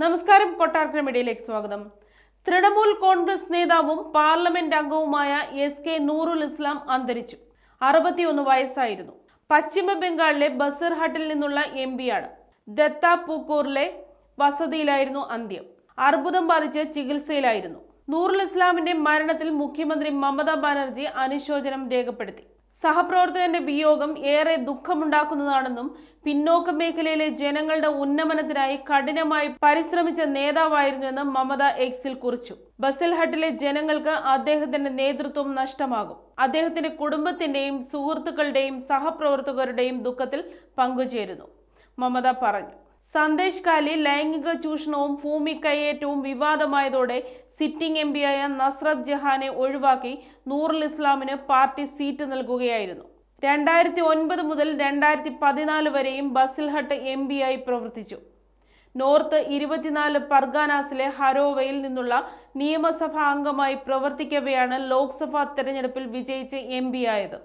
നമസ്കാരം. കൊട്ടാരക്കര മീഡിയയിലേക്ക് സ്വാഗതം. തൃണമൂൽ കോൺഗ്രസ് നേതാവും പാർലമെന്റ് അംഗവുമായ SK നൂറുൽ ഇസ്ലാം അന്തരിച്ചു. 61 വയസ്സായിരുന്നു. പശ്ചിമ ബംഗാളിലെ ബസർഹട്ടിൽ നിന്നുള്ള MP ആണ്. ദത്താപൂക്കൂറിലെ വസതിയിലായിരുന്നു അന്ത്യം. അർബുദം ബാധിച്ച് ചികിത്സയിലായിരുന്നു. നൂറുൽ ഇസ്ലാമിന്റെ മരണത്തിൽ മുഖ്യമന്ത്രി മമതാ ബാനർജി അനുശോചനം രേഖപ്പെടുത്തി. സഹപ്രവർത്തകന്റെ വിയോഗം ഏറെ ദുഃഖമുണ്ടാക്കുന്നതാണെന്നും പിന്നോക്ക മേഖലയിലെ ജനങ്ങളുടെ ഉന്നമനത്തിനായി കഠിനമായി പരിശ്രമിച്ച നേതാവായിരുന്നുവെന്ന് മമത എക്സിൽ കുറിച്ചു. ബസൽഹട്ടിലെ ജനങ്ങൾക്ക് അദ്ദേഹത്തിന്റെ നേതൃത്വം നഷ്ടമാകും. അദ്ദേഹത്തിന്റെ കുടുംബത്തിന്റെയും സുഹൃത്തുക്കളുടെയും സഹപ്രവർത്തകരുടെയും ദുഃഖത്തിൽ പങ്കുചേരുന്നു, മമത പറഞ്ഞു. സന്ദേശ് കാലി ലൈംഗിക ചൂഷണവും ഭൂമി കയ്യേറ്റവും വിവാദമായതോടെ സിറ്റിംഗ് MP-യായ നസ്രത്ത് ജഹാനെ ഒഴിവാക്കി നൂറുൽ ഇസ്ലാമിന് പാർട്ടി സീറ്റ് നൽകുകയായിരുന്നു. 2009 മുതൽ 2014 വരെയും ബസൽഹട്ട് MP-യായി പ്രവർത്തിച്ചു. നോർത്ത് 24 പർഗാനാസിലെ ഹരോവയിൽ നിന്നുള്ള നിയമസഭാ അംഗമായി പ്രവർത്തിക്കവെയാണ് ലോക്സഭാ തെരഞ്ഞെടുപ്പിൽ വിജയിച്ച് MP-യായത്.